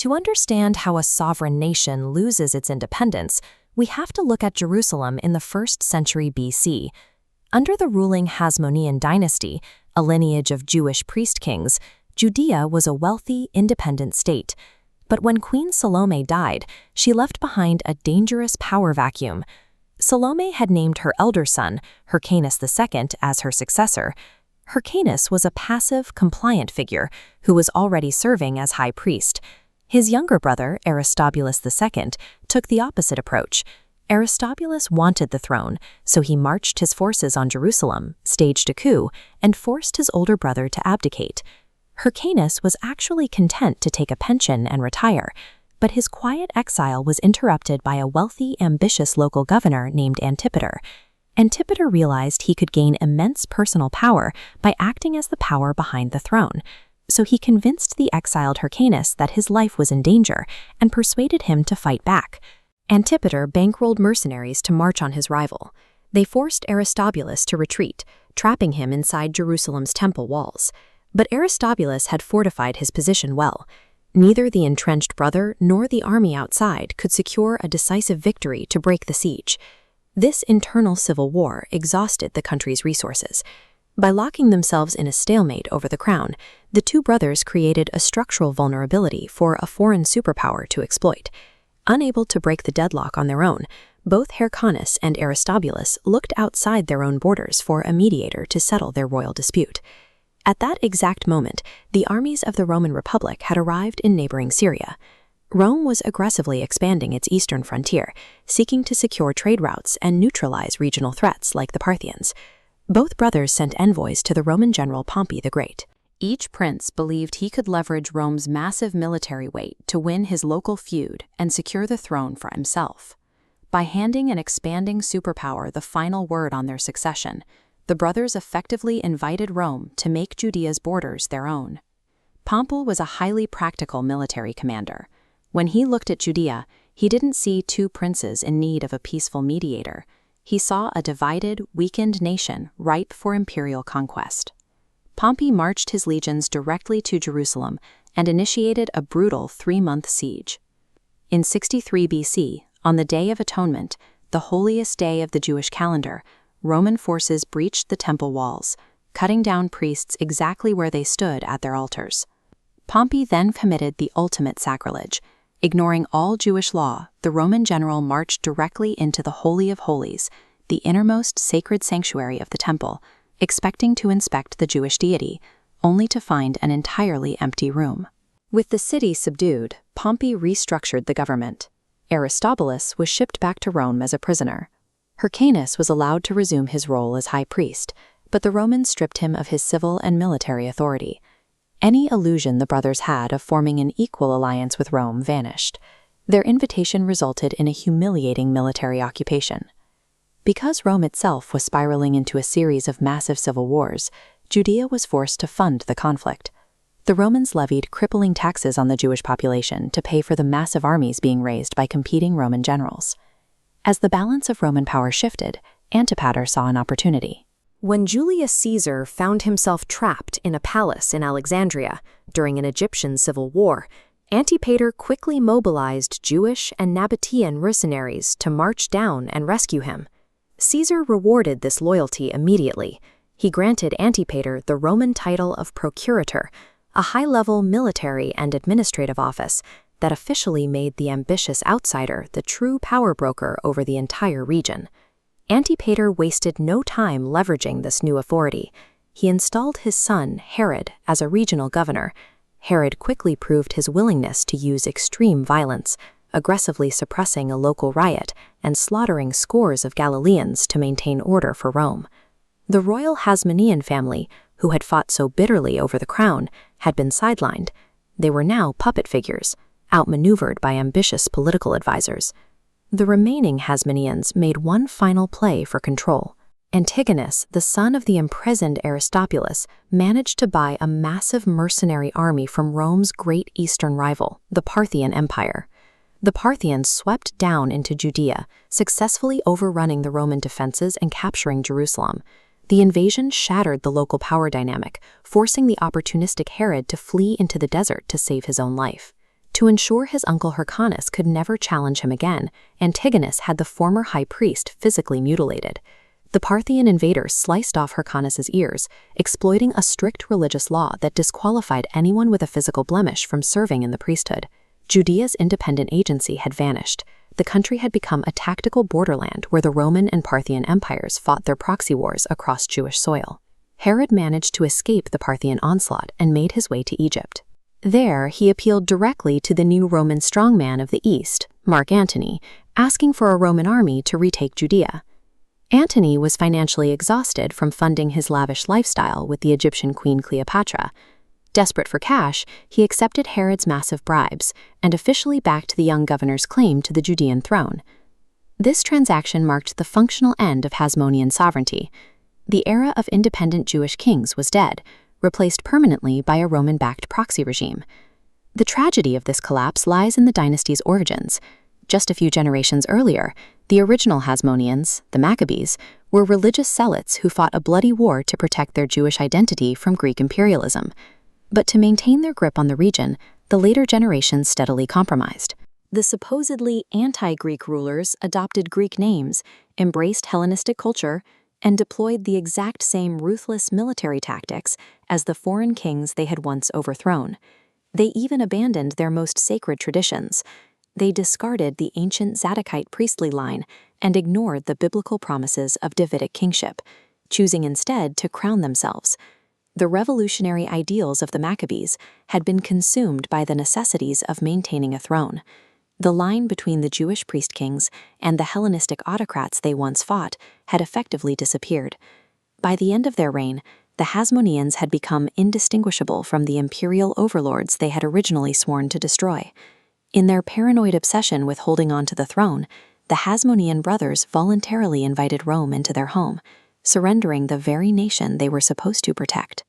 To understand how a sovereign nation loses its independence, we have to look at Jerusalem in the 1st century BC. Under the ruling Hasmonean dynasty, a lineage of Jewish priest kings, Judea was a wealthy, independent state. But when Queen Salome died, she left behind a dangerous power vacuum. Salome had named her elder son, Hyrcanus II, as her successor. Hyrcanus was a passive, compliant figure who was already serving as high priest. His younger brother, Aristobulus II, took the opposite approach. Aristobulus wanted the throne, so he marched his forces on Jerusalem, staged a coup, and forced his older brother to abdicate. Hyrcanus was actually content to take a pension and retire, but his quiet exile was interrupted by a wealthy, ambitious local governor named Antipater. Antipater realized he could gain immense personal power by acting as the power behind the throne. So he convinced the exiled Hyrcanus that his life was in danger and persuaded him to fight back. Antipater bankrolled mercenaries to march on his rival. They forced Aristobulus to retreat, trapping him inside Jerusalem's temple walls. But Aristobulus had fortified his position well. Neither the entrenched brother nor the army outside could secure a decisive victory to break the siege. This internal civil war exhausted the country's resources. By locking themselves in a stalemate over the crown, the two brothers created a structural vulnerability for a foreign superpower to exploit. Unable to break the deadlock on their own, both Hyrcanus and Aristobulus looked outside their own borders for a mediator to settle their royal dispute. At that exact moment, the armies of the Roman Republic had arrived in neighboring Syria. Rome was aggressively expanding its eastern frontier, seeking to secure trade routes and neutralize regional threats like the Parthians. Both brothers sent envoys to the Roman general Pompey the Great. Each prince believed he could leverage Rome's massive military weight to win his local feud and secure the throne for himself. By handing an expanding superpower the final word on their succession, the brothers effectively invited Rome to make Judea's borders their own. Pompey was a highly practical military commander. When he looked at Judea, he didn't see two princes in need of a peaceful mediator. He saw a divided, weakened nation ripe for imperial conquest. Pompey marched his legions directly to Jerusalem and initiated a brutal 3-month siege. In 63 BC, on the Day of Atonement, the holiest day of the Jewish calendar, Roman forces breached the temple walls, cutting down priests exactly where they stood at their altars. Pompey then committed the ultimate sacrilege. Ignoring all Jewish law, the Roman general marched directly into the Holy of Holies, the innermost sacred sanctuary of the temple, expecting to inspect the Jewish deity, only to find an entirely empty room. With the city subdued, Pompey restructured the government. Aristobulus was shipped back to Rome as a prisoner. Hyrcanus was allowed to resume his role as high priest, but the Romans stripped him of his civil and military authority. Any illusion the brothers had of forming an equal alliance with Rome vanished. Their invitation resulted in a humiliating military occupation. Because Rome itself was spiraling into a series of massive civil wars, Judea was forced to fund the conflict. The Romans levied crippling taxes on the Jewish population to pay for the massive armies being raised by competing Roman generals. As the balance of Roman power shifted, Antipater saw an opportunity. When Julius Caesar found himself trapped in a palace in Alexandria during an Egyptian civil war, Antipater quickly mobilized Jewish and Nabatean mercenaries to march down and rescue him. Caesar rewarded this loyalty immediately. He granted Antipater the Roman title of procurator, a high-level military and administrative office that officially made the ambitious outsider the true power broker over the entire region. Antipater wasted no time leveraging this new authority. He installed his son, Herod, as a regional governor. Herod quickly proved his willingness to use extreme violence, aggressively suppressing a local riot and slaughtering scores of Galileans to maintain order for Rome. The royal Hasmonean family, who had fought so bitterly over the crown, had been sidelined. They were now puppet figures, outmaneuvered by ambitious political advisors. The remaining Hasmoneans made one final play for control. Antigonus, the son of the imprisoned Aristobulus, managed to buy a massive mercenary army from Rome's great eastern rival, the Parthian Empire. The Parthians swept down into Judea, successfully overrunning the Roman defenses and capturing Jerusalem. The invasion shattered the local power dynamic, forcing the opportunistic Herod to flee into the desert to save his own life. To ensure his uncle Hyrcanus could never challenge him again, Antigonus had the former high priest physically mutilated. The Parthian invaders sliced off Hyrcanus's ears, exploiting a strict religious law that disqualified anyone with a physical blemish from serving in the priesthood. Judea's independent agency had vanished. The country had become a tactical borderland where the Roman and Parthian empires fought their proxy wars across Jewish soil. Herod managed to escape the Parthian onslaught and made his way to Egypt. There, he appealed directly to the new Roman strongman of the East, Mark Antony, asking for a Roman army to retake Judea. Antony was financially exhausted from funding his lavish lifestyle with the Egyptian queen Cleopatra. Desperate for cash, he accepted Herod's massive bribes and officially backed the young governor's claim to the Judean throne. This transaction marked the functional end of Hasmonean sovereignty. The era of independent Jewish kings was dead, replaced permanently by a Roman-backed proxy regime. The tragedy of this collapse lies in the dynasty's origins. Just a few generations earlier, the original Hasmoneans, the Maccabees, were religious zealots who fought a bloody war to protect their Jewish identity from Greek imperialism. But to maintain their grip on the region, the later generations steadily compromised. The supposedly anti-Greek rulers adopted Greek names, embraced Hellenistic culture, and deployed the exact same ruthless military tactics as the foreign kings they had once overthrown. They even abandoned their most sacred traditions. They discarded the ancient Zadokite priestly line and ignored the biblical promises of Davidic kingship, choosing instead to crown themselves. The revolutionary ideals of the Maccabees had been consumed by the necessities of maintaining a throne. The line between the Jewish priest kings and the Hellenistic autocrats they once fought had effectively disappeared. By the end of their reign, the Hasmoneans had become indistinguishable from the imperial overlords they had originally sworn to destroy. In their paranoid obsession with holding on to the throne, the Hasmonean brothers voluntarily invited Rome into their home, surrendering the very nation they were supposed to protect.